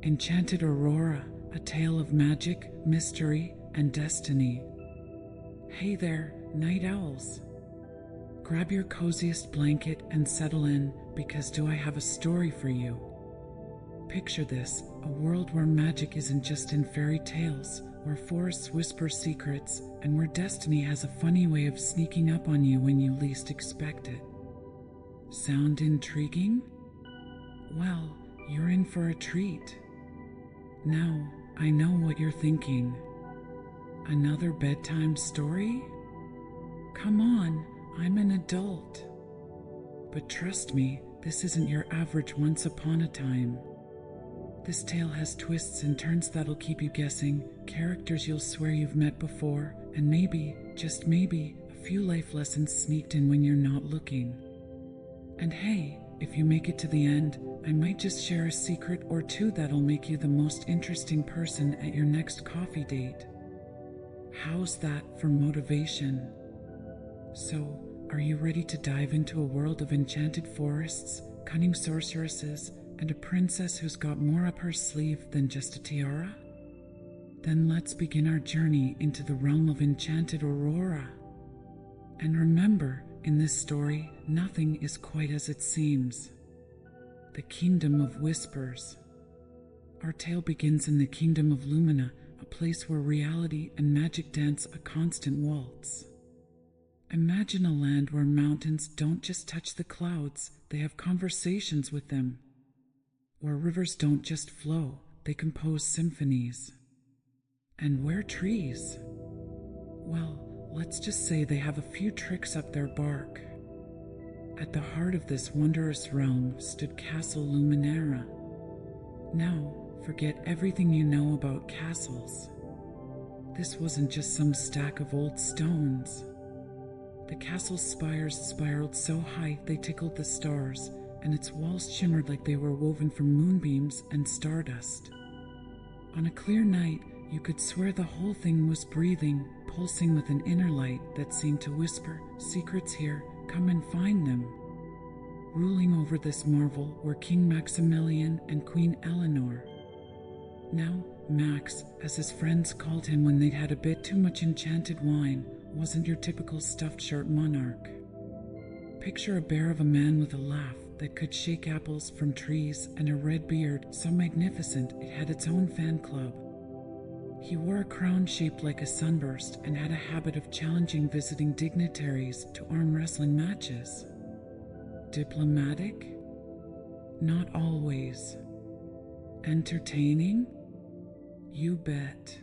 Enchanted Aurora, a tale of magic, mystery, and destiny. Hey there, night owls. Grab your coziest blanket and settle in, because do I have a story for you. Picture this, a world where magic isn't just in fairy tales, where forests whisper secrets, and where destiny has a funny way of sneaking up on you when you least expect it. Sound intriguing? Well, you're in for a treat. Now, I know what you're thinking. Another bedtime story? Come on, I'm an adult. But trust me, this isn't your average once upon a time. This tale has twists and turns that'll keep you guessing, characters you'll swear you've met before, and maybe, just maybe, a few life lessons sneaked in when you're not looking. And hey, if you make it to the end, I might just share a secret or two that'll make you the most interesting person at your next coffee date. How's that for motivation? So, are you ready to dive into a world of enchanted forests, cunning sorceresses, and a princess who's got more up her sleeve than just a tiara? Then let's begin our journey into the realm of Enchanted Aurora. And remember, in this story, nothing is quite as it seems. The Kingdom of Whispers. Our tale begins in the Kingdom of Lumina, a place where reality and magic dance a constant waltz. Imagine a land where mountains don't just touch the clouds, they have conversations with them. Where rivers don't just flow, they compose symphonies. And where trees? Well, let's just say they have a few tricks up their bark. At the heart of this wondrous realm stood Castle Luminara. Now, forget everything you know about castles. This wasn't just some stack of old stones. The castle's spires spiraled so high they tickled the stars, and its walls shimmered like they were woven from moonbeams and stardust. On a clear night, you could swear the whole thing was breathing, pulsing with an inner light that seemed to whisper, "Secrets here, come and find them." Ruling over this marvel were King Maximilian and Queen Eleanor. Now, Max, as his friends called him when they'd had a bit too much enchanted wine, wasn't your typical stuffed shirt monarch. Picture a bear of a man with a laugh that could shake apples from trees and a red beard so magnificent it had its own fan club. He wore a crown shaped like a sunburst and had a habit of challenging visiting dignitaries to arm wrestling matches. Diplomatic? Not always. Entertaining? You bet.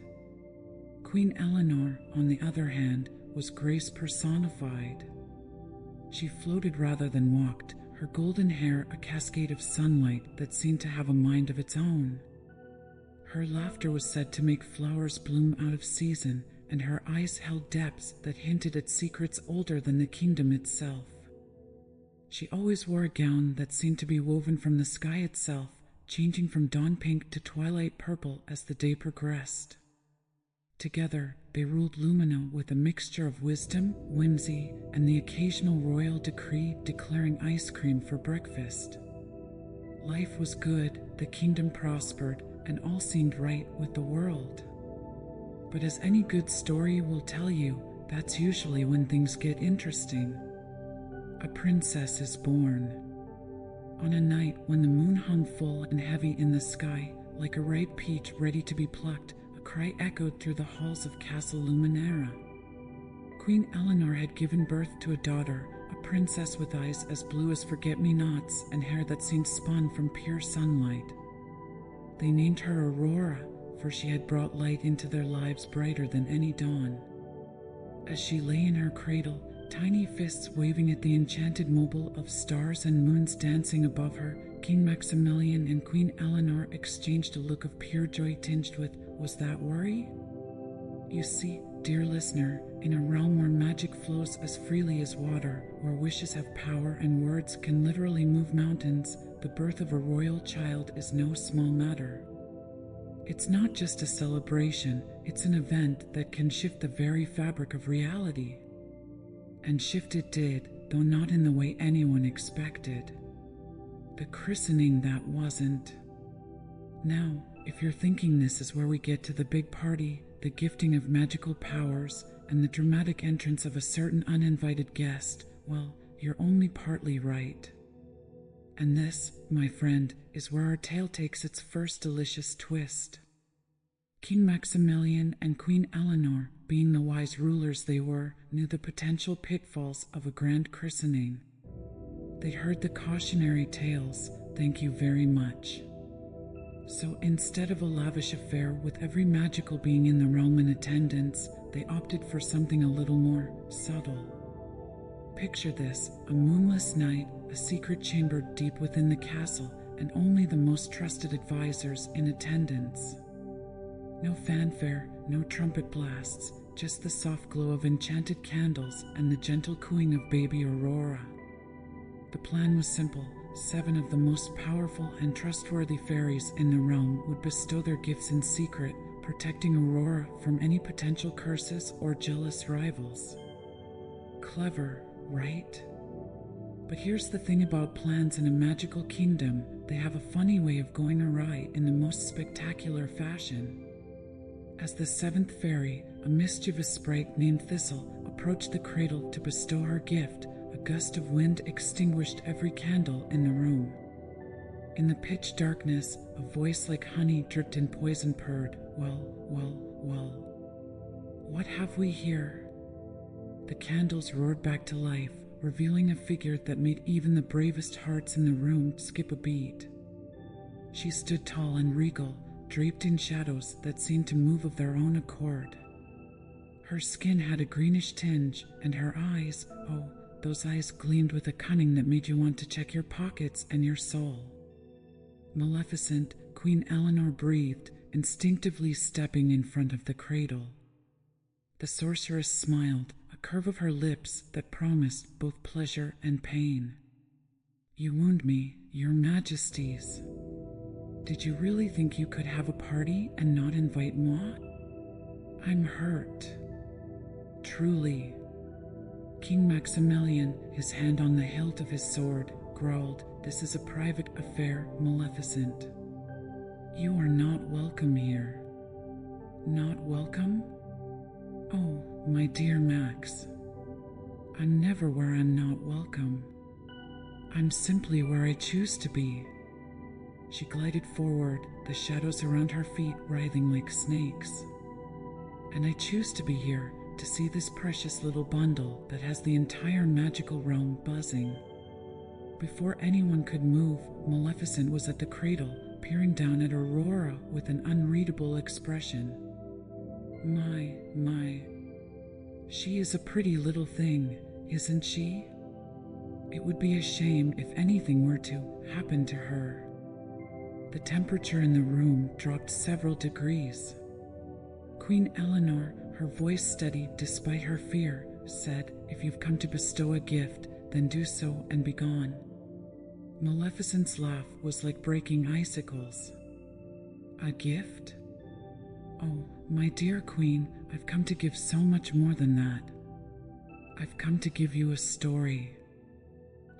Queen Eleanor, on the other hand, was grace personified. She floated rather than walked, her golden hair a cascade of sunlight that seemed to have a mind of its own. Her laughter was said to make flowers bloom out of season, and her eyes held depths that hinted at secrets older than the kingdom itself. She always wore a gown that seemed to be woven from the sky itself, changing from dawn pink to twilight purple as the day progressed. Together, they ruled Lumina with a mixture of wisdom, whimsy, and the occasional royal decree declaring ice cream for breakfast. Life was good, the kingdom prospered, and all seemed right with the world. But as any good story will tell you, that's usually when things get interesting. A princess is born. On a night when the moon hung full and heavy in the sky, like a ripe peach ready to be plucked, a cry echoed through the halls of Castle Luminara. Queen Eleanor had given birth to a daughter, a princess with eyes as blue as forget-me-nots and hair that seemed spun from pure sunlight. They named her Aurora, for she had brought light into their lives brighter than any dawn. As she lay in her cradle, tiny fists waving at the enchanted mobile of stars and moons dancing above her, King Maximilian and Queen Eleanor exchanged a look of pure joy tinged with, "Was that worry?" You see, dear listener, in a realm where magic flows as freely as water, where wishes have power and words can literally move mountains, the birth of a royal child is no small matter. It's not just a celebration, it's an event that can shift the very fabric of reality. And shift it did, though not in the way anyone expected. The christening that wasn't. Now, if you're thinking this is where we get to the big party, the gifting of magical powers, and the dramatic entrance of a certain uninvited guest, well, you're only partly right. And this, my friend, is where our tale takes its first delicious twist. King Maximilian and Queen Eleanor, being the wise rulers they were, knew the potential pitfalls of a grand christening. They heard the cautionary tales, thank you very much. So instead of a lavish affair with every magical being in the realm in attendance, they opted for something a little more subtle. Picture this, a moonless night, a secret chamber deep within the castle, and only the most trusted advisors in attendance. No fanfare, no trumpet blasts, just the soft glow of enchanted candles and the gentle cooing of baby Aurora. The plan was simple. 7 of the most powerful and trustworthy fairies in the realm would bestow their gifts in secret, protecting Aurora from any potential curses or jealous rivals. Clever, right? But here's the thing about plans in a magical kingdom, they have a funny way of going awry in the most spectacular fashion. As the 7th fairy, a mischievous sprite named Thistle, approached the cradle to bestow her gift, a gust of wind extinguished every candle in the room. In the pitch darkness, a voice like honey dripped in poison purred, "Well, well, well. What have we here?" The candles roared back to life, revealing a figure that made even the bravest hearts in the room skip a beat. She stood tall and regal, draped in shadows that seemed to move of their own accord. Her skin had a greenish tinge, and her eyes, oh, those eyes gleamed with a cunning that made you want to check your pockets and your soul. Maleficent, Queen Eleanor breathed, instinctively stepping in front of the cradle. The sorceress smiled, a curve of her lips that promised both pleasure and pain. "You wound me, your majesties. Did you really think you could have a party and not invite moi? I'm hurt. Truly." King Maximilian, his hand on the hilt of his sword, growled, "This is a private affair, Maleficent. You are not welcome here." "Not welcome? Oh, my dear Max. I'm never where I'm not welcome. I'm simply where I choose to be." She glided forward, the shadows around her feet writhing like snakes. "And I choose to be here, to see this precious little bundle that has the entire magical realm buzzing." Before anyone could move, Maleficent was at the cradle, peering down at Aurora with an unreadable expression. My. She is a pretty little thing, isn't she? It would be a shame if anything were to happen to her. The temperature in the room dropped several degrees. Queen Eleanor, her voice steady despite her fear, said, "If you've come to bestow a gift, then do so and be gone." Maleficent's laugh was like breaking icicles. "A gift? Oh, my dear queen, I've come to give so much more than that. I've come to give you a story."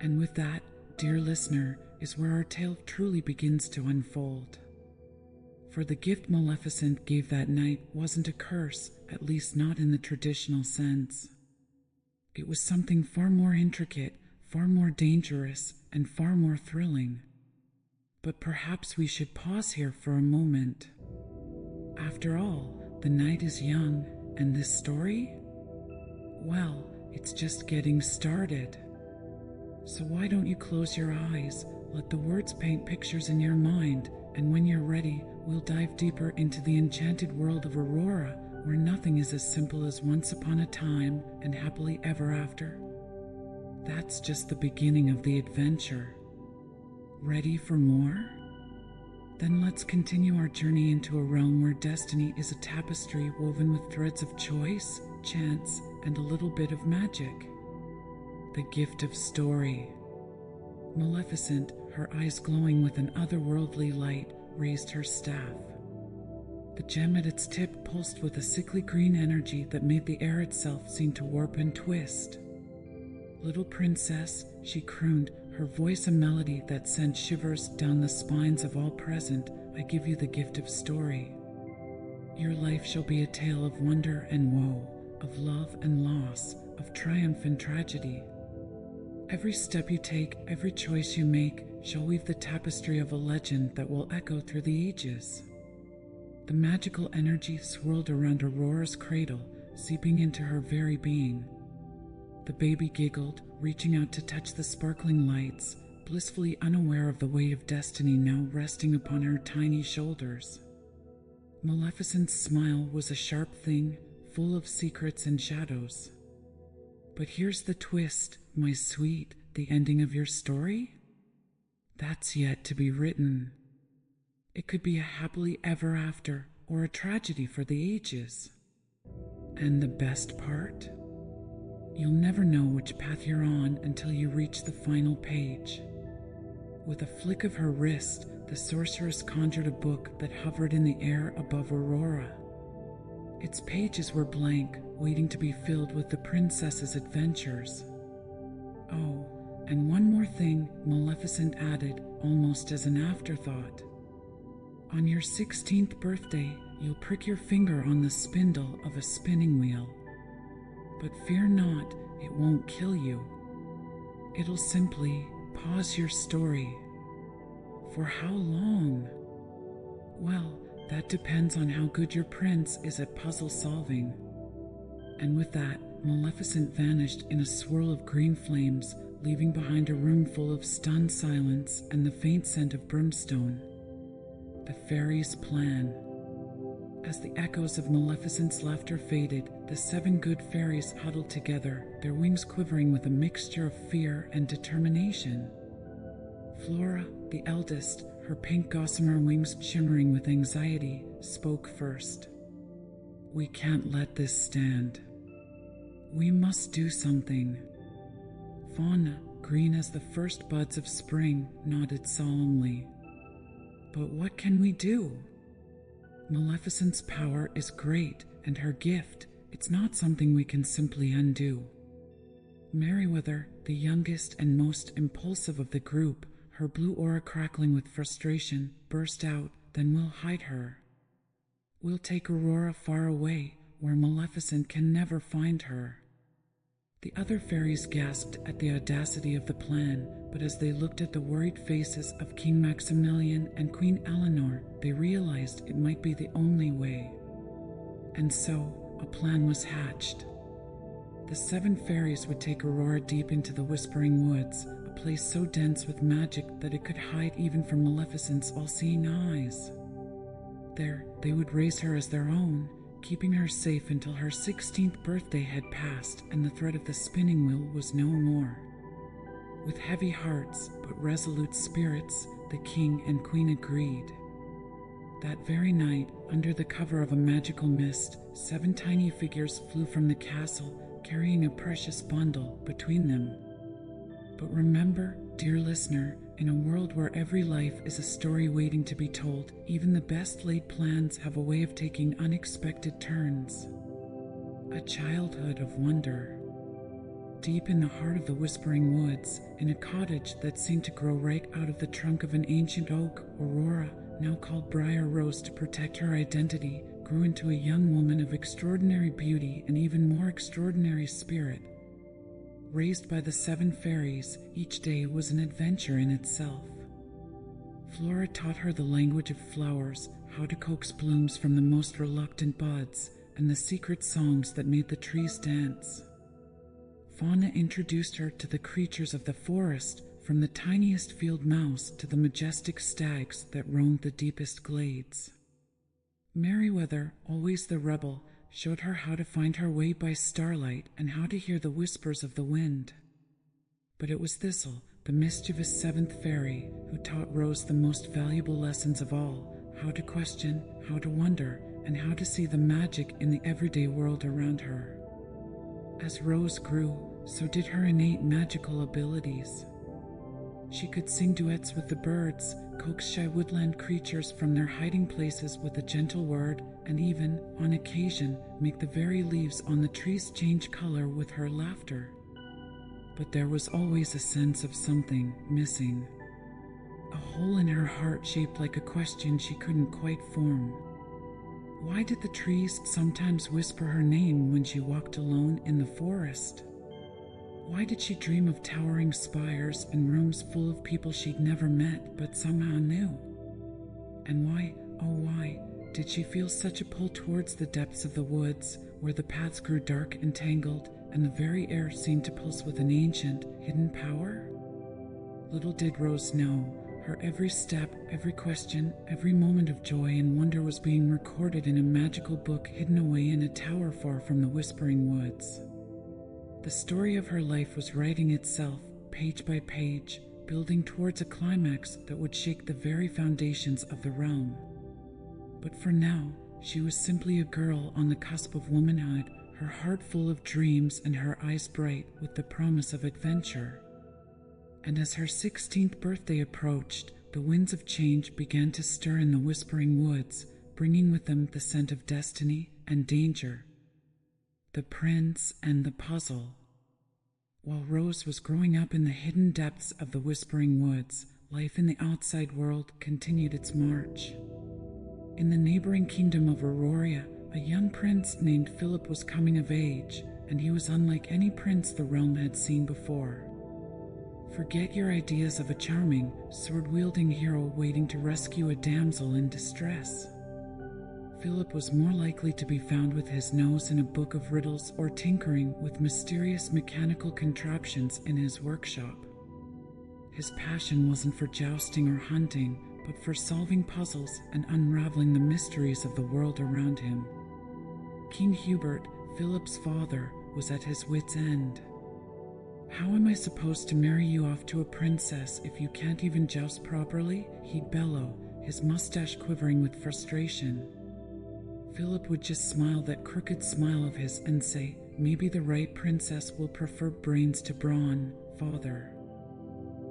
And with that, dear listener, is where our tale truly begins to unfold. For the gift Maleficent gave that night wasn't a curse, at least not in the traditional sense. It was something far more intricate, far more dangerous, and far more thrilling. But perhaps we should pause here for a moment. After all, the night is young, and this story? Well, it's just getting started. So why don't you close your eyes, let the words paint pictures in your mind, and when you're ready, we'll dive deeper into the enchanted world of Aurora, where nothing is as simple as once upon a time and happily ever after. That's just the beginning of the adventure. Ready for more? Then let's continue our journey into a realm where destiny is a tapestry woven with threads of choice, chance, and a little bit of magic. The gift of story. Maleficent, her eyes glowing with an otherworldly light, raised her staff. The gem at its tip pulsed with a sickly green energy that made the air itself seem to warp and twist. "Little princess," she crooned, her voice a melody that sent shivers down the spines of all present, I give you the gift of story. Your life shall be a tale of wonder and woe, of love and loss, of triumph and tragedy. Every step you take, every choice you make, shall weave the tapestry of a legend that will echo through the ages. The magical energy swirled around Aurora's cradle, seeping into her very being. The baby giggled, reaching out to touch the sparkling lights, blissfully unaware of the weight of destiny now resting upon her tiny shoulders. Maleficent's smile was a sharp thing, full of secrets and shadows. But here's the twist, my sweet, the ending of your story? That's yet to be written. It could be a happily ever after or a tragedy for the ages. And the best part? You'll never know which path you're on until you reach the final page. With a flick of her wrist, the sorceress conjured a book that hovered in the air above Aurora. Its pages were blank, waiting to be filled with the princess's adventures. Oh, and one more thing Maleficent added, almost as an afterthought. On your 16th birthday, you'll prick your finger on the spindle of a spinning wheel. But fear not, it won't kill you. It'll simply pause your story. For how long? Well, that depends on how good your prince is at puzzle solving. And with that, Maleficent vanished in a swirl of green flames, leaving behind a room full of stunned silence and the faint scent of brimstone. The fairies' plan. As the echoes of Maleficent's laughter faded, the 7 good fairies huddled together, their wings quivering with a mixture of fear and determination. Flora, the eldest, her pink gossamer wings shimmering with anxiety, spoke first. We can't let this stand. We must do something. Fauna, green as the first buds of spring, nodded solemnly. But what can we do? Maleficent's power is great, and her gift, it's not something we can simply undo. Merryweather, the youngest and most impulsive of the group, her blue aura crackling with frustration, burst out, "Then we'll hide her. We'll take Aurora far away, where Maleficent can never find her." The other fairies gasped at the audacity of the plan, but as they looked at the worried faces of King Maximilian and Queen Eleanor, they realized it might be the only way. And so, a plan was hatched. The 7 fairies would take Aurora deep into the Whispering Woods, a place so dense with magic that it could hide even from Maleficent's all-seeing eyes. There, they would raise her as their own, keeping her safe until her 16th birthday had passed and the threat of the spinning wheel was no more. With heavy hearts but resolute spirits, the king and queen agreed. That very night, under the cover of a magical mist, 7 tiny figures flew from the castle, carrying a precious bundle between them. But remember, dear listener, in a world where every life is a story waiting to be told, even the best laid plans have a way of taking unexpected turns. A childhood of wonder. Deep in the heart of the Whispering Woods, in a cottage that seemed to grow right out of the trunk of an ancient oak, Aurora, now called Briar Rose to protect her identity, grew into a young woman of extraordinary beauty and even more extraordinary spirit. Raised by the 7 fairies, each day was an adventure in itself. Flora taught her the language of flowers, how to coax blooms from the most reluctant buds, and the secret songs that made the trees dance. Fauna introduced her to the creatures of the forest, from the tiniest field mouse to the majestic stags that roamed the deepest glades. Merryweather, always the rebel, showed her how to find her way by starlight and how to hear the whispers of the wind. But it was Thistle, the mischievous 7th fairy, who taught Rose the most valuable lessons of all, how to question, how to wonder, and how to see the magic in the everyday world around her. As Rose grew, so did her innate magical abilities. She could sing duets with the birds, coax shy woodland creatures from their hiding places with a gentle word, and even, on occasion, make the very leaves on the trees change color with her laughter. But there was always a sense of something missing. a hole in her heart shaped like a question she couldn't quite form. Why did the trees sometimes whisper her name when she walked alone in the forest? Why did she dream of towering spires and rooms full of people she'd never met but somehow knew? And why, oh why, did she feel such a pull towards the depths of the woods, where the paths grew dark and tangled, and the very air seemed to pulse with an ancient, hidden power? Little did Rose know, her every step, every question, every moment of joy and wonder was being recorded in a magical book hidden away in a tower far from the whispering woods. The story of her life was writing itself, page by page, building towards a climax that would shake the very foundations of the realm. But for now, she was simply a girl on the cusp of womanhood, her heart full of dreams and her eyes bright with the promise of adventure. And as her 16th birthday approached, the winds of change began to stir in the whispering woods, bringing with them the scent of destiny and danger. The prince and the puzzle. While Rose was growing up in the hidden depths of the whispering woods, life in the outside world continued its march. In the neighboring kingdom of Aurora, a young prince named Philip was coming of age, and he was unlike any prince the realm had seen before. Forget your ideas of a charming, sword-wielding hero waiting to rescue a damsel in distress. Philip was more likely to be found with his nose in a book of riddles or tinkering with mysterious mechanical contraptions in his workshop. His passion wasn't for jousting or hunting, but for solving puzzles and unraveling the mysteries of the world around him. King Hubert, Philip's father, was at his wits' end. "How am I supposed to marry you off to a princess if you can't even joust properly?" he'd bellow, his mustache quivering with frustration. Philip would just smile that crooked smile of his and say, "Maybe the right princess will prefer brains to brawn, father."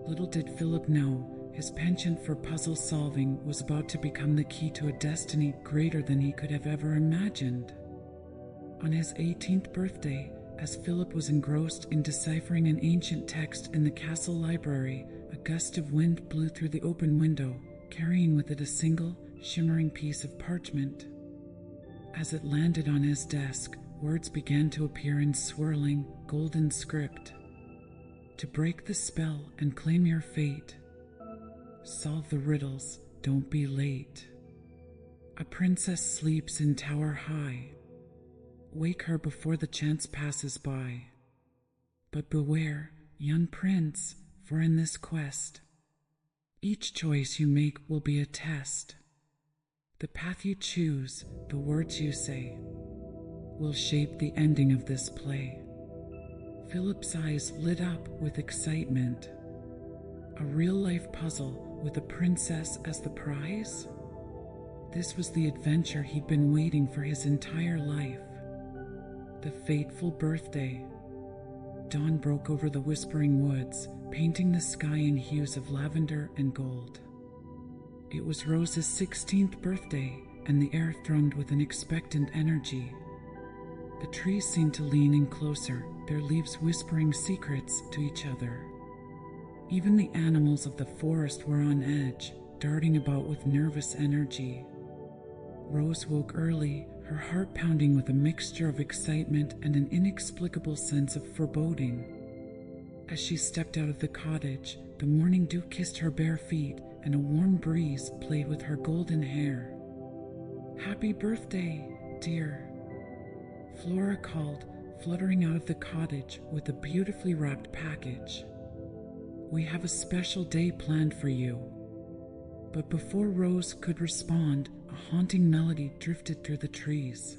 Little did Philip know, his penchant for puzzle solving was about to become the key to a destiny greater than he could have ever imagined. On his 18th birthday, as Philip was engrossed in deciphering an ancient text in the castle library, a gust of wind blew through the open window, carrying with it a single, shimmering piece of parchment. As it landed on his desk, words began to appear in swirling, golden script. "To break the spell and claim your fate. Solve the riddles, don't be late. A princess sleeps in tower high. Wake her before the chance passes by. But beware, young prince, for in this quest, each choice you make will be a test. The path you choose, the words you say, will shape the ending of this play." Philip's eyes lit up with excitement. A real-life puzzle with a princess as the prize? This was the adventure he'd been waiting for his entire life. The fateful birthday. Dawn broke over the whispering woods, painting the sky in hues of lavender and gold. It was Rose's 16th birthday, and the air thrummed with an expectant energy. The trees seemed to lean in closer, their leaves whispering secrets to each other. Even the animals of the forest were on edge, darting about with nervous energy. Rose woke early, her heart pounding with a mixture of excitement and an inexplicable sense of foreboding. As she stepped out of the cottage, the morning dew kissed her bare feet and a warm breeze played with her golden hair. "Happy birthday, dear," Flora called, fluttering out of the cottage with a beautifully wrapped package. "We have a special day planned for you." But before Rose could respond, a haunting melody drifted through the trees.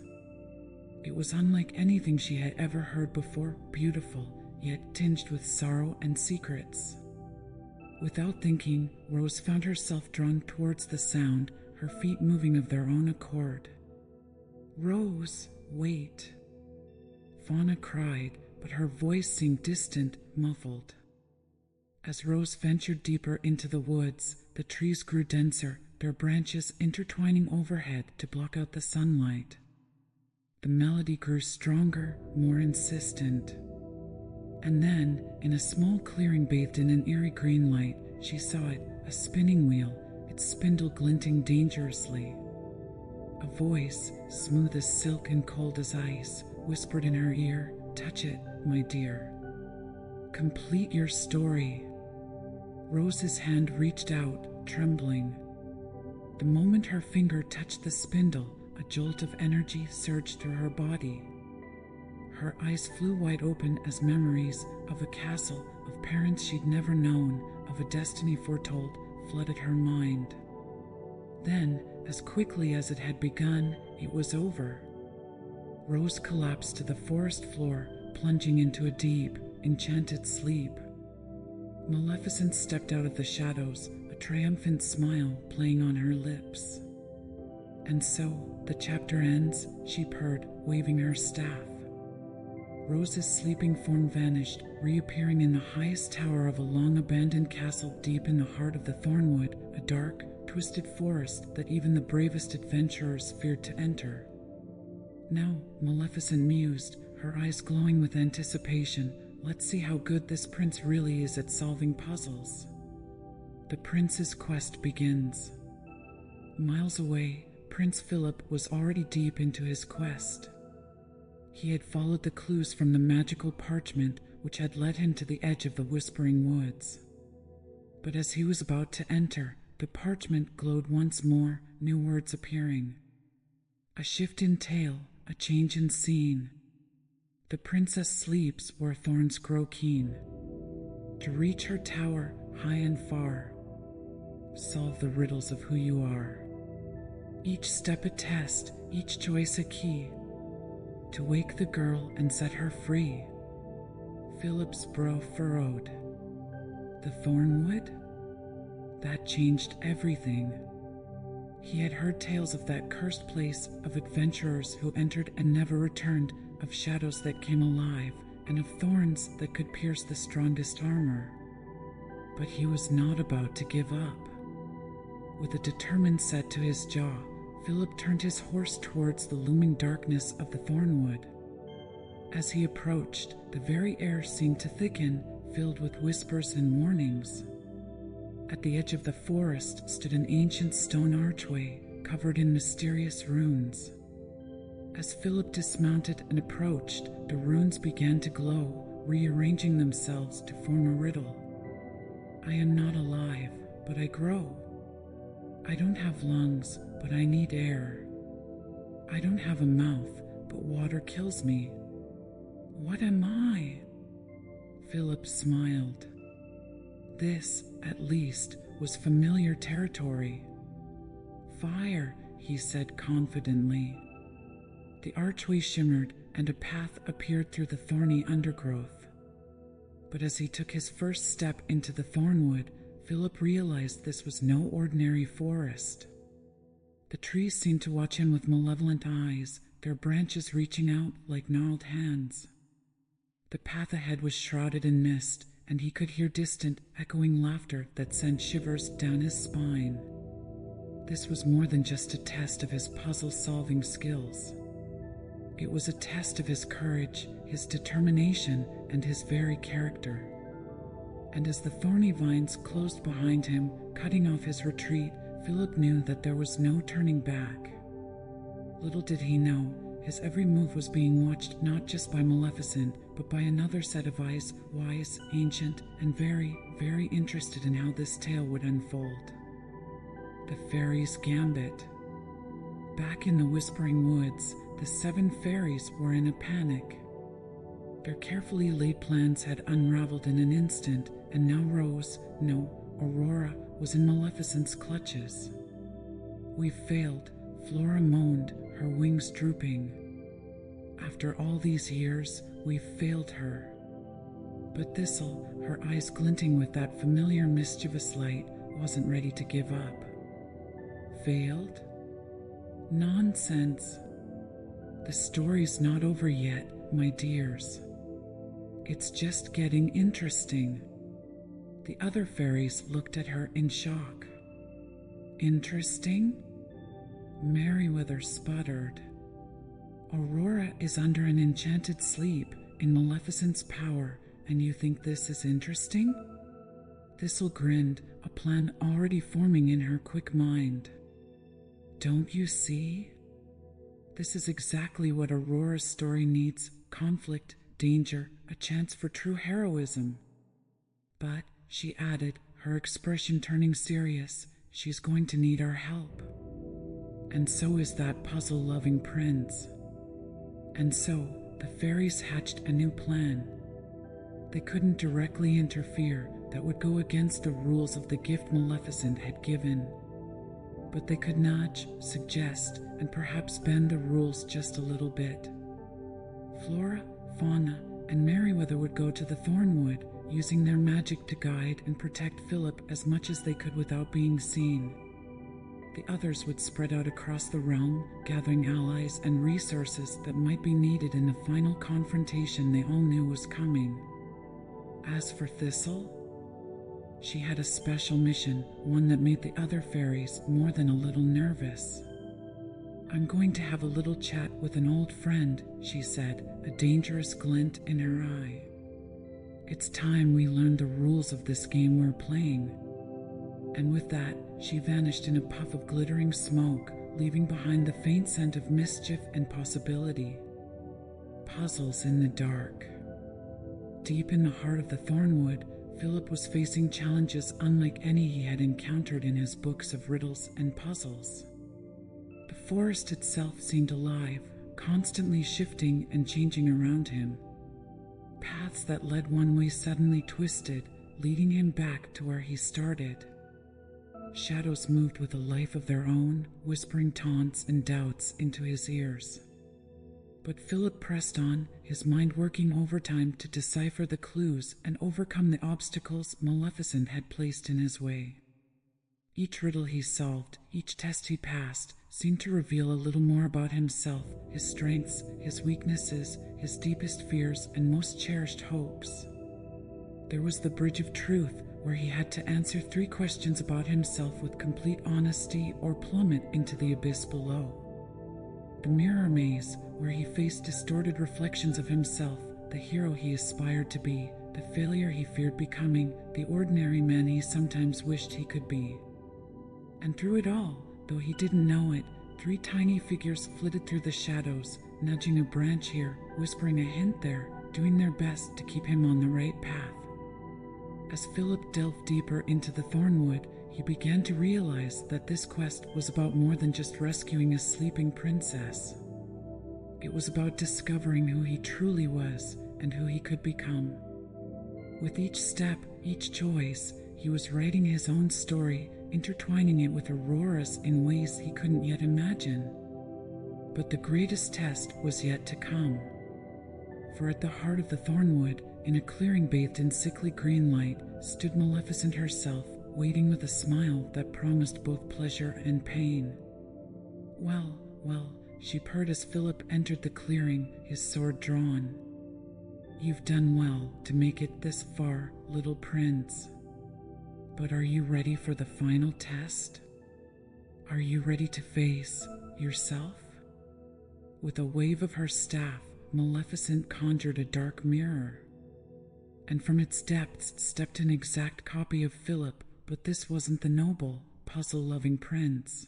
It was unlike anything she had ever heard before, beautiful, yet tinged with sorrow and secrets. Without thinking, Rose found herself drawn towards the sound, her feet moving of their own accord. "Rose, wait," Fauna cried, but her voice seemed distant, muffled. As Rose ventured deeper into the woods, the trees grew denser, their branches intertwining overhead to block out the sunlight. The melody grew stronger, more insistent. And then, in a small clearing bathed in an eerie green light, she saw it, a spinning wheel, its spindle glinting dangerously. A voice, smooth as silk and cold as ice, whispered in her ear, "Touch it, my dear. Complete your story." Rose's hand reached out, trembling. The moment her finger touched the spindle, a jolt of energy surged through her body. Her eyes flew wide open as memories of a castle, of parents she'd never known, of a destiny foretold, flooded her mind. Then, as quickly as it had begun, it was over. Rose collapsed to the forest floor, plunging into a deep, enchanted sleep. Maleficent stepped out of the shadows, a triumphant smile playing on her lips. "And so, the chapter ends," she purred, waving her staff. Rose's sleeping form vanished, reappearing in the highest tower of a long-abandoned castle deep in the heart of the Thornwood, a dark, twisted forest that even the bravest adventurers feared to enter. "Now," Maleficent mused, her eyes glowing with anticipation, "let's see how good this prince really is at solving puzzles." The prince's quest begins. Miles away, Prince Philip was already deep into his quest. He had followed the clues from the magical parchment which had led him to the edge of the Whispering Woods. But as he was about to enter, the parchment glowed once more, new words appearing. A shift in tale, a change in scene. The princess sleeps where thorns grow keen. To reach her tower, high and far, solve the riddles of who you are. Each step a test, each choice a key, to wake the girl and set her free. Philip's brow furrowed. The Thornwood? That changed everything. He had heard tales of that cursed place, of adventurers who entered and never returned, of shadows that came alive, and of thorns that could pierce the strongest armor. But he was not about to give up. With a determined set to his jaw, Philip turned his horse towards the looming darkness of the Thornwood. As he approached, the very air seemed to thicken, filled with whispers and warnings. At the edge of the forest stood an ancient stone archway, covered in mysterious runes. As Philip dismounted and approached, the runes began to glow, rearranging themselves to form a riddle. "I am not alive, but I grow. I don't have lungs, but I need air. I don't have a mouth, but water kills me. What am I?" Philip smiled. This, at least, was familiar territory. "Fire," he said confidently. The archway shimmered, and a path appeared through the thorny undergrowth. But as he took his first step into the Thornwood, Philip realized this was no ordinary forest. The trees seemed to watch him with malevolent eyes, their branches reaching out like gnarled hands. The path ahead was shrouded in mist, and he could hear distant, echoing laughter that sent shivers down his spine. This was more than just a test of his puzzle-solving skills. It was a test of his courage, his determination, and his very character. And as the thorny vines closed behind him, cutting off his retreat, Philip knew that there was no turning back. Little did he know, his every move was being watched not just by Maleficent, but by another set of eyes, wise, ancient, and very, very interested in how this tale would unfold. The Fairies' Gambit. Back in the Whispering Woods, the 7 fairies were in a panic. Their carefully laid plans had unraveled in an instant, and now Aurora was in Maleficent's clutches. "We've failed," Flora moaned, her wings drooping. "After all these years, we've failed her." But Thistle, her eyes glinting with that familiar mischievous light, wasn't ready to give up. "Failed? Nonsense. The story's not over yet, my dears. It's just getting interesting." The other fairies looked at her in shock. "Interesting?" Merryweather sputtered. "Aurora is under an enchanted sleep in Maleficent's power, and you think this is interesting?" Thistle grinned, a plan already forming in her quick mind. Don't you see? This is exactly what Aurora's story needs: conflict, danger, a chance for true heroism. But, she added, her expression turning serious, she's going to need our help. And so is that puzzle-loving prince. And so, the fairies hatched a new plan. They couldn't directly interfere, that would go against the rules of the gift Maleficent had given. But they could nudge, suggest, and perhaps bend the rules just a little bit. Flora, Fauna, and Merryweather would go to the Thornwood, using their magic to guide and protect Philip as much as they could without being seen. The others would spread out across the realm, gathering allies and resources that might be needed in the final confrontation they all knew was coming. As for Thistle, she had a special mission, one that made the other fairies more than a little nervous. I'm going to have a little chat with an old friend, she said, a dangerous glint in her eye. It's time we learned the rules of this game we're playing. And with that, she vanished in a puff of glittering smoke, leaving behind the faint scent of mischief and possibility. Puzzles in the dark. Deep in the heart of the Thornwood, Philip was facing challenges unlike any he had encountered in his books of riddles and puzzles. The forest itself seemed alive, constantly shifting and changing around him. Paths that led one way suddenly twisted, leading him back to where he started. Shadows moved with a life of their own, whispering taunts and doubts into his ears. But Philip pressed on, his mind working overtime to decipher the clues and overcome the obstacles Maleficent had placed in his way. Each riddle he solved, each test he passed, seemed to reveal a little more about himself, his strengths, his weaknesses, his deepest fears, and most cherished hopes. There was the Bridge of Truth, where he had to answer 3 questions about himself with complete honesty or plummet into the abyss below. The Mirror Maze, where he faced distorted reflections of himself, the hero he aspired to be, the failure he feared becoming, the ordinary man he sometimes wished he could be. And through it all, though he didn't know it, 3 tiny figures flitted through the shadows, nudging a branch here, whispering a hint there, doing their best to keep him on the right path. As Philip delved deeper into the Thornwood, he began to realize that this quest was about more than just rescuing a sleeping princess. It was about discovering who he truly was and who he could become. With each step, each choice, he was writing his own story, intertwining it with Aurora's in ways he couldn't yet imagine. But the greatest test was yet to come. For at the heart of the Thornwood, in a clearing bathed in sickly green light, stood Maleficent herself, waiting with a smile that promised both pleasure and pain. Well, she purred as Philip entered the clearing, his sword drawn. You've done well to make it this far, little prince. But are you ready for the final test? Are you ready to face yourself? With a wave of her staff, Maleficent conjured a dark mirror. And from its depths stepped an exact copy of Philip, but this wasn't the noble, puzzle-loving prince.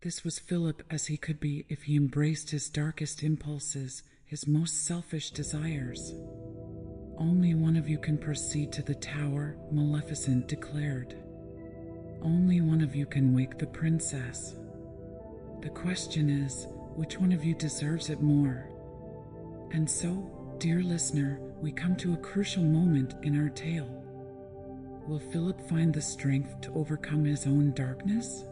This was Philip as he could be if he embraced his darkest impulses, his most selfish desires. Only one of you can proceed to the tower, Maleficent declared. Only one of you can wake the princess. The question is, which one of you deserves it more? And so, dear listener, we come to a crucial moment in our tale. Will Philip find the strength to overcome his own darkness?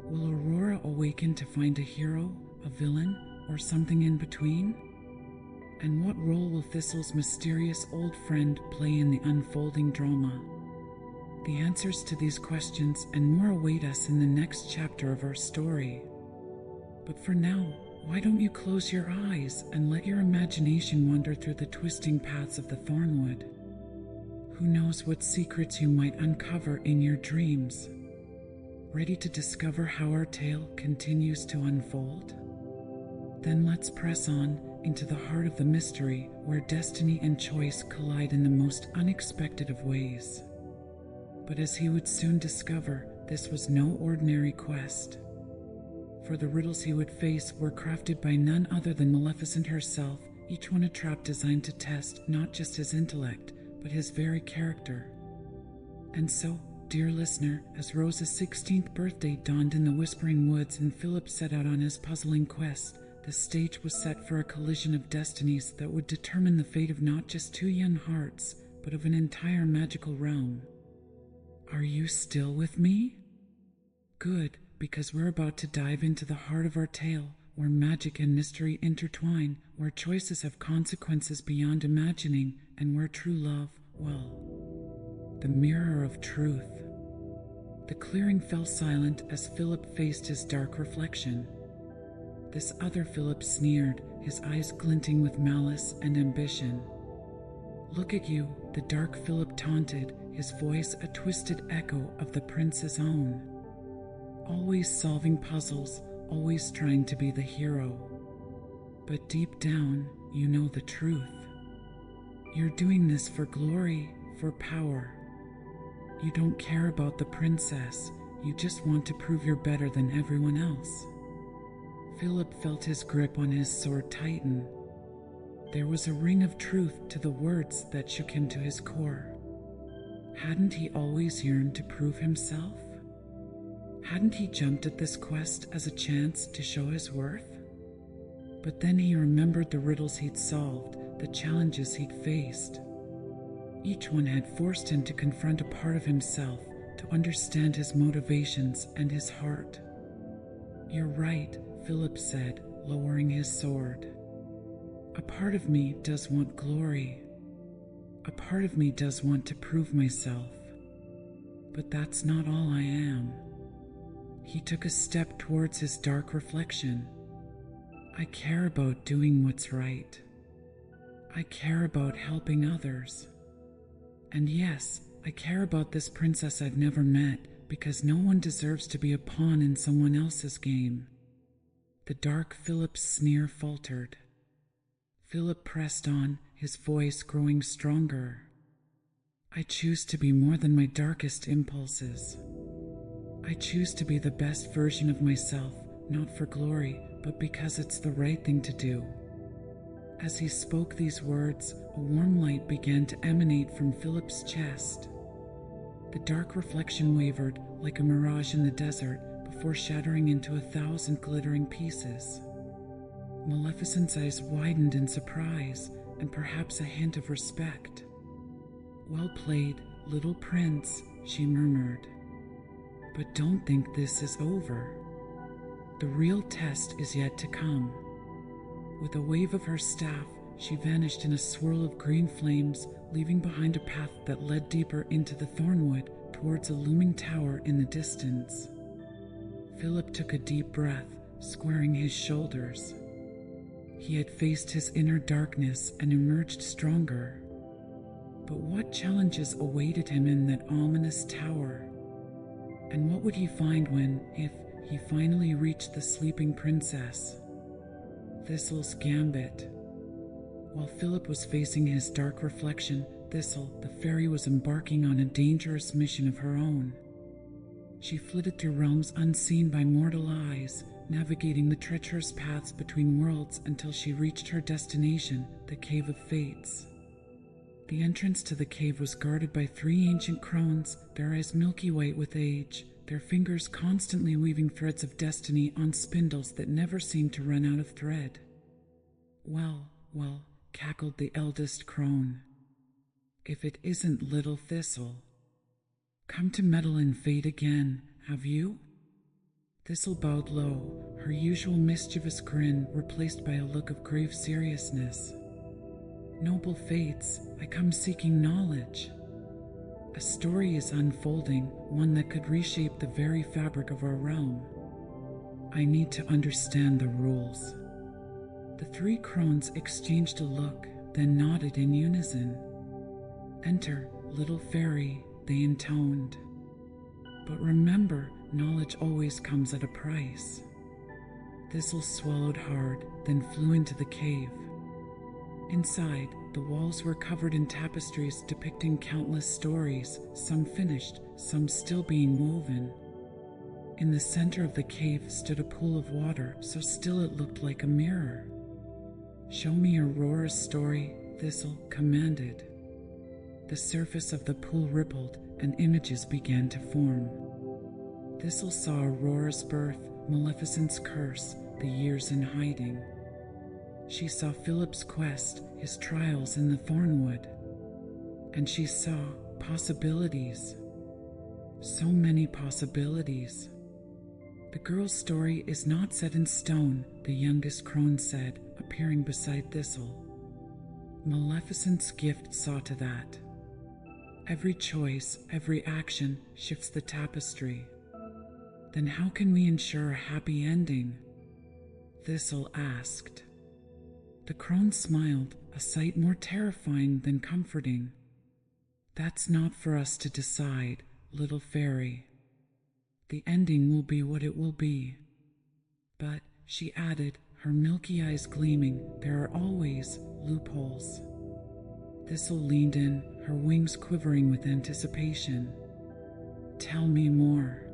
Will Aurora awaken to find a hero, a villain, or something in between? And what role will Thistle's mysterious old friend play in the unfolding drama? The answers to these questions and more await us in the next chapter of our story. But for now, why don't you close your eyes and let your imagination wander through the twisting paths of the Thornwood? Who knows what secrets you might uncover in your dreams? Ready to discover how our tale continues to unfold? Then let's press on into the heart of the mystery, where destiny and choice collide in the most unexpected of ways. But as he would soon discover, this was no ordinary quest. For the riddles he would face were crafted by none other than Maleficent herself, each one a trap designed to test not just his intellect, but his very character. And so, dear listener, as Rose's 16th birthday dawned in the Whispering Woods and Philip set out on his puzzling quest, the stage was set for a collision of destinies that would determine the fate of not just two young hearts, but of an entire magical realm. Are you still with me? Good, because we're about to dive into the heart of our tale, where magic and mystery intertwine, where choices have consequences beyond imagining, and where true love, well, the mirror of truth. The clearing fell silent as Philip faced his dark reflection. This other Philip sneered, his eyes glinting with malice and ambition. Look at you, the dark Philip taunted, his voice a twisted echo of the prince's own. Always solving puzzles, always trying to be the hero. But deep down, you know the truth. You're doing this for glory, for power. You don't care about the princess, you just want to prove you're better than everyone else. Philip felt his grip on his sword tighten. There was a ring of truth to the words that shook him to his core. Hadn't he always yearned to prove himself? Hadn't he jumped at this quest as a chance to show his worth? But then he remembered the riddles he'd solved, the challenges he'd faced. Each one had forced him to confront a part of himself, to understand his motivations and his heart. You're right, Philip said, lowering his sword. A part of me does want glory. A part of me does want to prove myself. But that's not all I am. He took a step towards his dark reflection. I care about doing what's right. I care about helping others. And yes, I care about this princess I've never met, because no one deserves to be a pawn in someone else's game. The dark Philip's sneer faltered. Philip pressed on, his voice growing stronger. I choose to be more than my darkest impulses. I choose to be the best version of myself, not for glory, but because it's the right thing to do. As he spoke these words, a warm light began to emanate from Philip's chest. The dark reflection wavered like a mirage in the desert before shattering into 1,000 glittering pieces. Maleficent's eyes widened in surprise and perhaps a hint of respect. Well played, little prince, she murmured. But don't think this is over. The real test is yet to come. With a wave of her staff, she vanished in a swirl of green flames, leaving behind a path that led deeper into the thornwood towards a looming tower in the distance. Philip took a deep breath, squaring his shoulders. He had faced his inner darkness and emerged stronger. But what challenges awaited him in that ominous tower? And what would he find when, if he finally reached the sleeping princess? Thistle's gambit. While Philip was facing his dark reflection, Thistle, the fairy, was embarking on a dangerous mission of her own. She flitted through realms unseen by mortal eyes, navigating the treacherous paths between worlds until she reached her destination, the Cave of Fates. The entrance to the cave was guarded by 3 ancient crones, their eyes milky white with age, their fingers constantly weaving threads of destiny on spindles that never seemed to run out of thread. Well, cackled the eldest crone. If it isn't little Thistle. Come to meddle in fate again, have you? Thistle bowed low, her usual mischievous grin replaced by a look of grave seriousness. Noble fates, I come seeking knowledge. A story is unfolding, one that could reshape the very fabric of our realm. I need to understand the rules. The 3 crones exchanged a look, then nodded in unison. Enter, little fairy, they intoned. But remember, knowledge always comes at a price. Thistle swallowed hard, then flew into the cave. Inside, the walls were covered in tapestries depicting countless stories, some finished, some still being woven. In the center of the cave stood a pool of water, so still it looked like a mirror. "Show me Aurora's story," Thistle commanded. The surface of the pool rippled, and images began to form. Thistle saw Aurora's birth, Maleficent's curse, the years in hiding. She saw Philip's quest, his trials in the Thornwood. And she saw possibilities. So many possibilities. "The girl's story is not set in stone," the youngest crone said, appearing beside Thistle. "Maleficent's gift saw to that. Every choice, every action shifts the tapestry. Then how can we ensure a happy ending?" Thistle asked. The crone smiled, a sight more terrifying than comforting. "That's not for us to decide, little fairy. The ending will be what it will be. But," she added, her milky eyes gleaming, "there are always loopholes." Thistle leaned in, her wings quivering with anticipation. "Tell me more."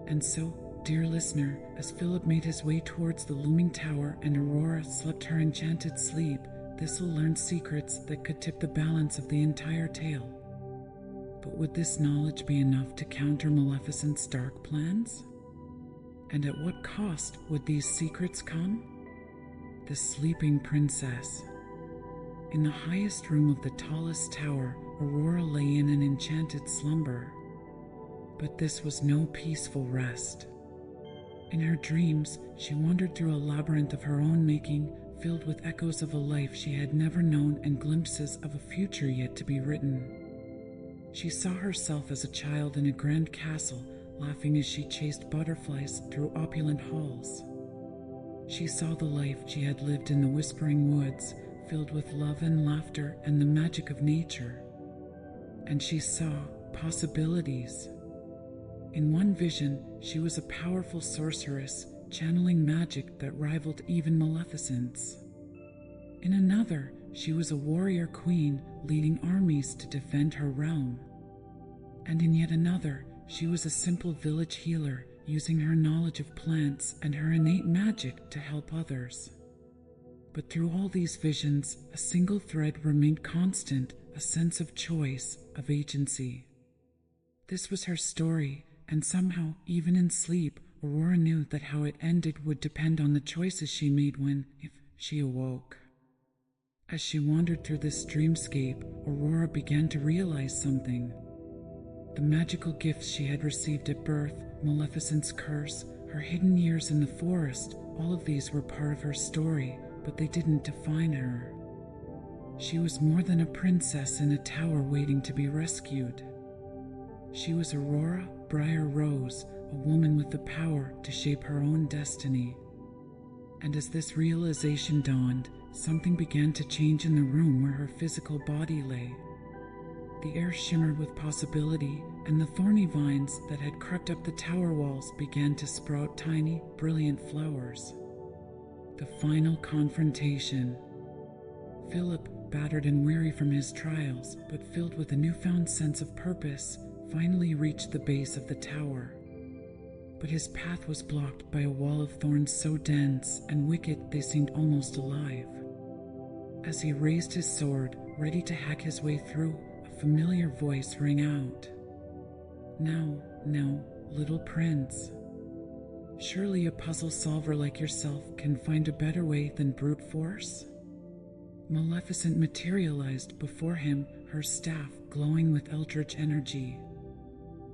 And so, dear listener, as Philip made his way towards the looming tower and Aurora slept her enchanted sleep, Thistle learned secrets that could tip the balance of the entire tale. But would this knowledge be enough to counter Maleficent's dark plans? And at what cost would these secrets come? The sleeping princess. In the highest room of the tallest tower, Aurora lay in an enchanted slumber. But this was no peaceful rest. In her dreams, she wandered through a labyrinth of her own making, filled with echoes of a life she had never known and glimpses of a future yet to be written. She saw herself as a child in a grand castle, laughing as she chased butterflies through opulent halls. She saw the life she had lived in the whispering woods, filled with love and laughter and the magic of nature. And she saw possibilities. In one vision, she was a powerful sorceress, channeling magic that rivaled even Maleficent's. In another, she was a warrior queen, leading armies to defend her realm. And in yet another, she was a simple village healer, using her knowledge of plants and her innate magic to help others. But through all these visions, a single thread remained constant, a sense of choice, of agency. This was her story, and somehow, even in sleep, Aurora knew that how it ended would depend on the choices she made when, if she awoke. As she wandered through this dreamscape, Aurora began to realize something. The magical gifts she had received at birth, Maleficent's curse, her hidden years in the forest, all of these were part of her story, but they didn't define her. She was more than a princess in a tower waiting to be rescued. She was Aurora Briar Rose, a woman with the power to shape her own destiny. And as this realization dawned, something began to change in the room where her physical body lay. The air shimmered with possibility, and the thorny vines that had crept up the tower walls began to sprout tiny, brilliant flowers. The final confrontation. Philip, battered and weary from his trials, but filled with a newfound sense of purpose, finally reached the base of the tower. But his path was blocked by a wall of thorns so dense and wicked they seemed almost alive. As he raised his sword, ready to hack his way through, a familiar voice rang out. "Now, little prince. Surely a puzzle solver like yourself can find a better way than brute force?" Maleficent materialized before him, her staff glowing with eldritch energy.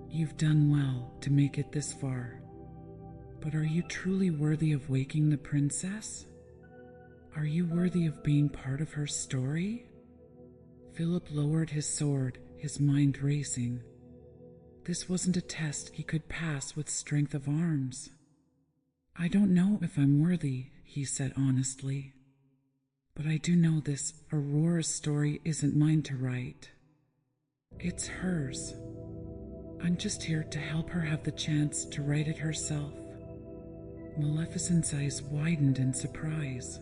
"You've done well to make it this far. But are you truly worthy of waking the princess? Are you worthy of being part of her story?" Philip lowered his sword, his mind racing. This wasn't a test he could pass with strength of arms. "I don't know if I'm worthy," he said honestly. "But I do know this Aurora's story isn't mine to write. It's hers. I'm just here to help her have the chance to write it herself." Maleficent's eyes widened in surprise.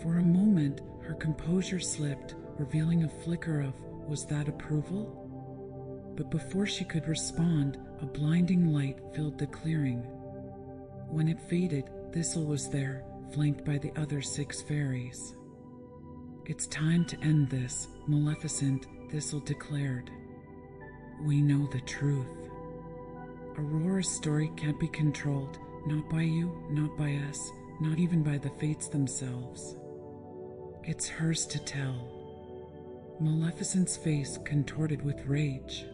For a moment, her composure slipped, revealing a flicker of, was that approval? But before she could respond, a blinding light filled the clearing. When it faded, Thistle was there, flanked by the other 6 fairies. "It's time to end this, Maleficent," Thistle declared. "We know the truth. Aurora's story can't be controlled, not by you, not by us, not even by the fates themselves. It's hers to tell." Maleficent's face contorted with rage.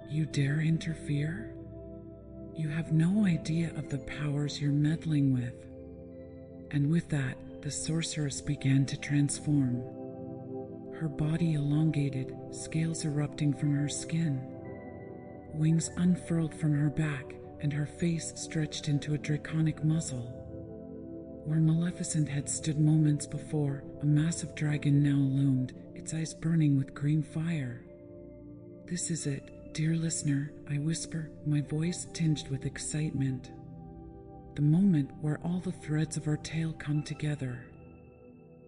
"You dare interfere? You have no idea of the powers you're meddling with." And with that, the sorceress began to transform. Her body elongated, scales erupting from her skin. Wings unfurled from her back, and her face stretched into a draconic muzzle. Where Maleficent had stood moments before, a massive dragon now loomed, its eyes burning with green fire. "This is it, dear listener," I whisper, my voice tinged with excitement. "The moment where all the threads of our tale come together.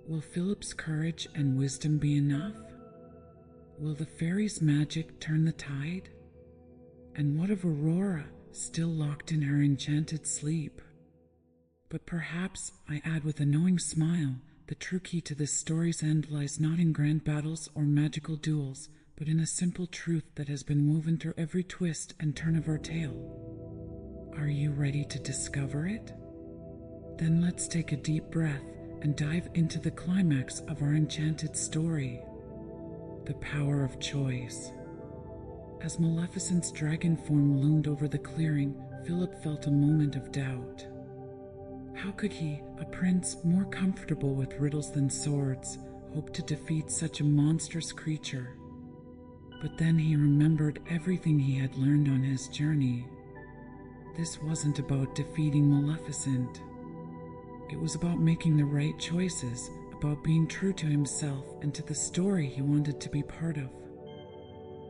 Will Philip's courage and wisdom be enough? Will the fairies' magic turn the tide? And what of Aurora, still locked in her enchanted sleep?" But perhaps, I add with a knowing smile, the true key to this story's end lies not in grand battles or magical duels, but in a simple truth that has been woven through every twist and turn of our tale. Are you ready to discover it? Then let's take a deep breath and dive into the climax of our enchanted story. The power of choice. As Maleficent's dragon form loomed over the clearing, Philip felt a moment of doubt. How could he, a prince more comfortable with riddles than swords, hope to defeat such a monstrous creature? But then he remembered everything he had learned on his journey. This wasn't about defeating Maleficent. It was about making the right choices, about being true to himself and to the story he wanted to be part of.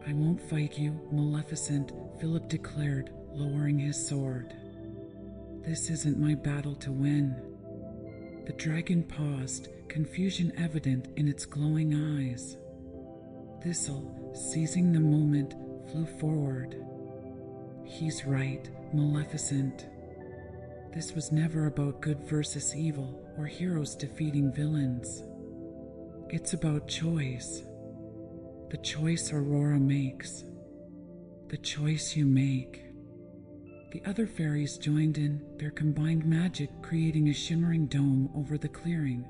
"I won't fight you, Maleficent," Philip declared, lowering his sword. "This isn't my battle to win." The dragon paused, confusion evident in its glowing eyes. Thistle, seizing the moment, flew forward. "He's right, Maleficent. This was never about good versus evil or heroes defeating villains. It's about choice. The choice Aurora makes. The choice you make." The other fairies joined in, their combined magic creating a shimmering dome over the clearing.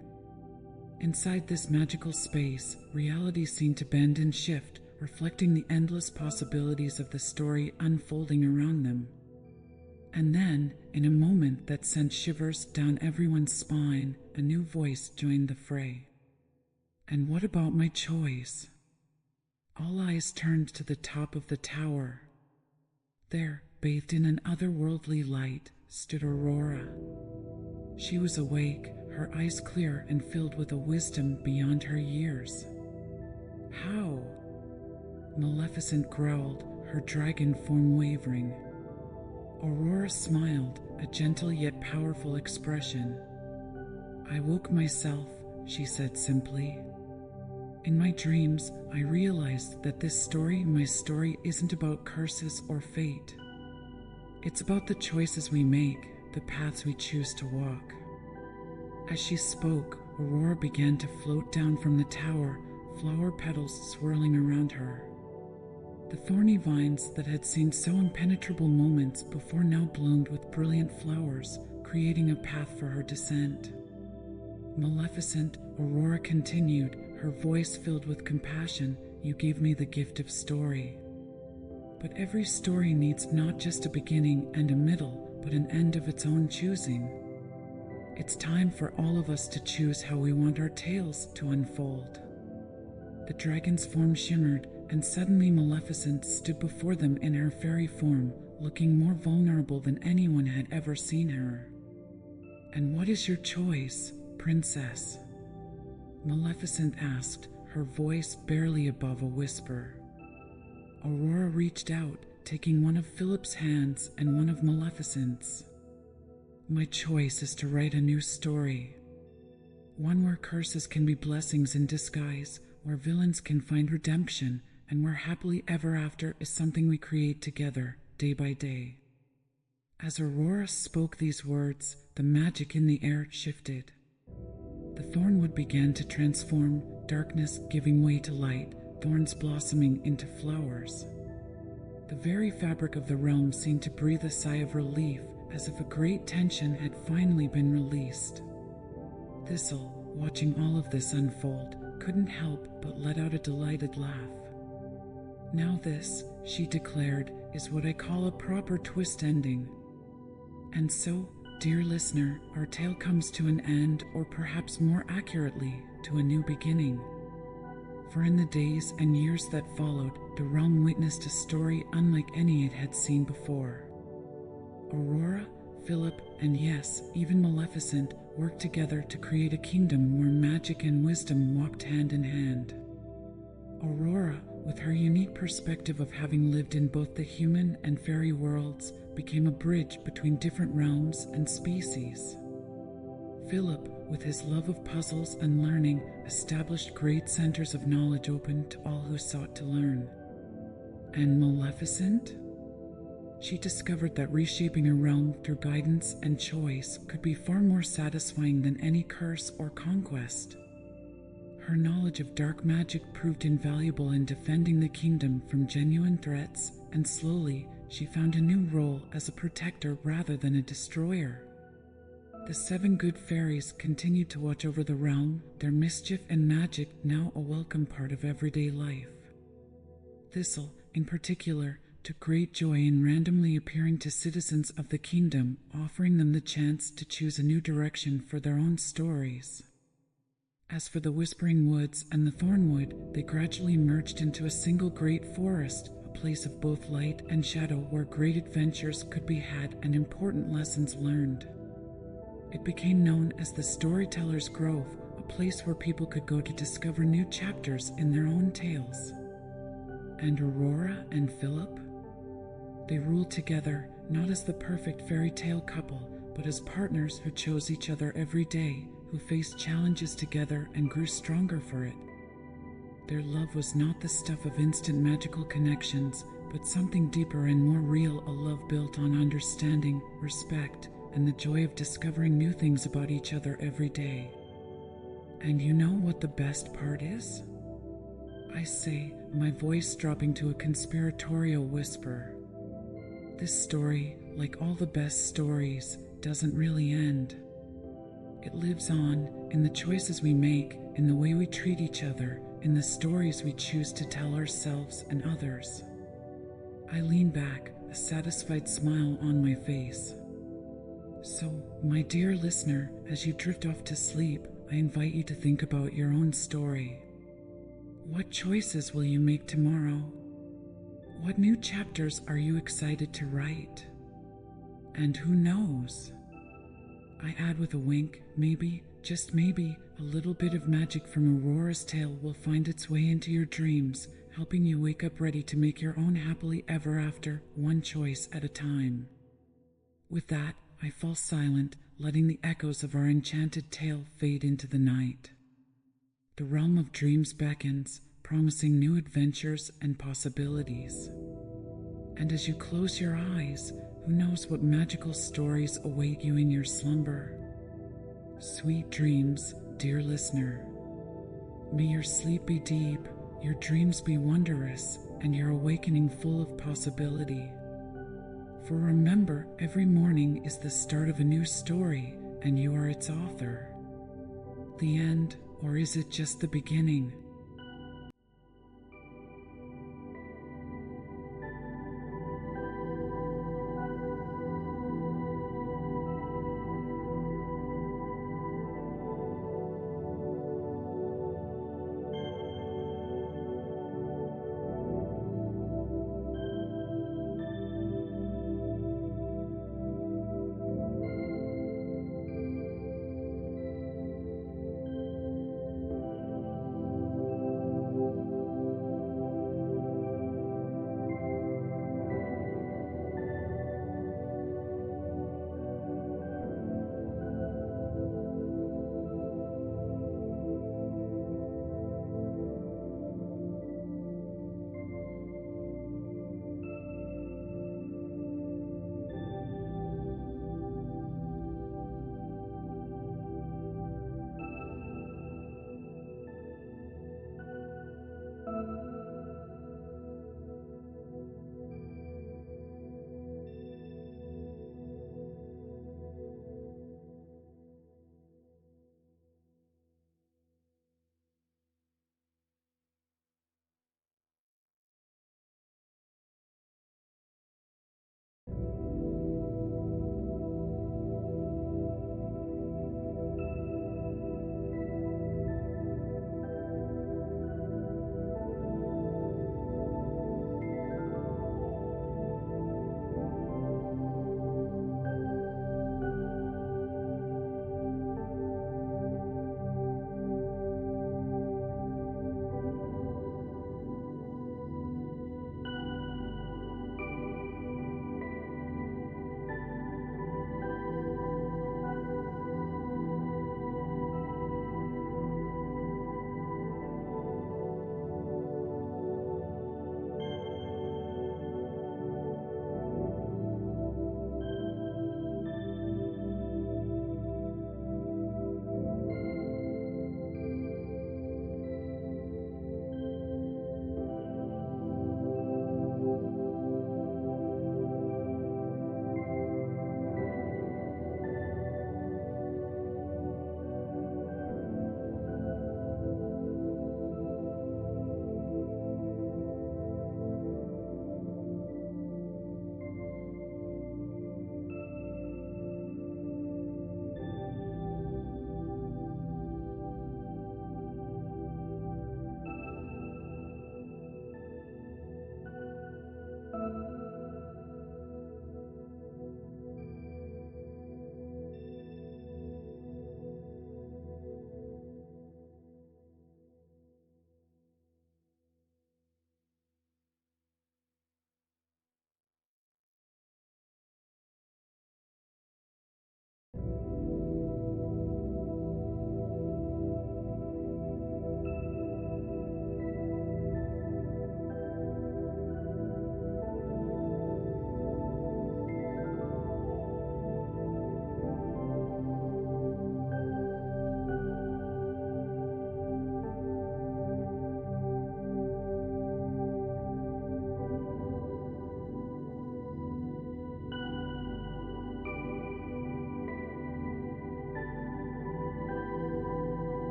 Inside this magical space, reality seemed to bend and shift, reflecting the endless possibilities of the story unfolding around them. And then, in a moment that sent shivers down everyone's spine, a new voice joined the fray. "And what about my choice?" All eyes turned to the top of the tower. There, bathed in an otherworldly light, stood Aurora. She was awake, her eyes clear and filled with a wisdom beyond her years. "How?" Maleficent growled, her dragon form wavering. Aurora smiled, a gentle yet powerful expression. "I woke myself," she said simply. "In my dreams, I realized that this story, my story, isn't about curses or fate. It's about the choices we make, the paths we choose to walk." As she spoke, Aurora began to float down from the tower, flower petals swirling around her. The thorny vines that had seemed so impenetrable moments before now bloomed with brilliant flowers, creating a path for her descent. "Maleficent," Aurora continued, her voice filled with compassion, "you gave me the gift of story. But every story needs not just a beginning and a middle, but an end of its own choosing. It's time for all of us to choose how we want our tales to unfold." The dragon's form shimmered, and suddenly Maleficent stood before them in her fairy form, looking more vulnerable than anyone had ever seen her. "And what is your choice, princess?" Maleficent asked, her voice barely above a whisper. Aurora reached out, taking one of Philip's hands and one of Maleficent's. "My choice is to write a new story. one where curses can be blessings in disguise, where villains can find redemption, and where happily ever after is something we create together, day by day. As Aurora spoke these words, the magic in the air shifted. The thornwood began to transform, darkness giving way to light, thorns blossoming into flowers. The very fabric of the realm seemed to breathe a sigh of relief, as if a great tension had finally been released. Thistle, watching all of this unfold, couldn't help but let out a delighted laugh. Now this, she declared, is what I call a proper twist ending. And so, dear listener, our tale comes to an end, or perhaps more accurately, to a new beginning. For in the days and years that followed, the realm witnessed a story unlike any it had seen before. Aurora, Philip, and yes, even Maleficent worked together to create a kingdom where magic and wisdom walked hand in hand. Aurora, with her unique perspective of having lived in both the human and fairy worlds, became a bridge between different realms and species. Philip, with his love of puzzles and learning, established great centers of knowledge open to all who sought to learn. And Maleficent? She discovered that reshaping a realm through guidance and choice could be far more satisfying than any curse or conquest. Her knowledge of dark magic proved invaluable in defending the kingdom from genuine threats, and slowly she found a new role as a protector rather than a destroyer. The 7 good fairies continued to watch over the realm, their mischief and magic now a welcome part of everyday life. Thistle, in particular, took great joy in randomly appearing to citizens of the kingdom, offering them the chance to choose a new direction for their own stories. As for the Whispering Woods and the Thornwood, they gradually merged into a single great forest, a place of both light and shadow where great adventures could be had and important lessons learned. It became known as the Storyteller's Grove, a place where people could go to discover new chapters in their own tales. And Aurora and Philip? They ruled together, not as the perfect fairy tale couple, but as partners who chose each other every day, who faced challenges together and grew stronger for it. Their love was not the stuff of instant magical connections, but something deeper and more real, a love built on understanding, respect, and the joy of discovering new things about each other every day. And you know what the best part is? I say, my voice dropping to a conspiratorial whisper. This story, like all the best stories, doesn't really end. It lives on in the choices we make, in the way we treat each other, in the stories we choose to tell ourselves and others. I lean back, a satisfied smile on my face. So, my dear listener, as you drift off to sleep, I invite you to think about your own story. What choices will you make tomorrow? What new chapters are you excited to write? And who knows? I add with a wink, maybe, just maybe, a little bit of magic from Aurora's tale will find its way into your dreams, helping you wake up ready to make your own happily ever after, one choice at a time. With that, I fall silent, letting the echoes of our enchanted tale fade into the night. The realm of dreams beckons, promising new adventures and possibilities. And as you close your eyes, who knows what magical stories await you in your slumber? Sweet dreams, dear listener. May your sleep be deep, your dreams be wondrous, and your awakening full of possibility. For remember, every morning is the start of a new story, and you are its author. The end, or is it just the beginning?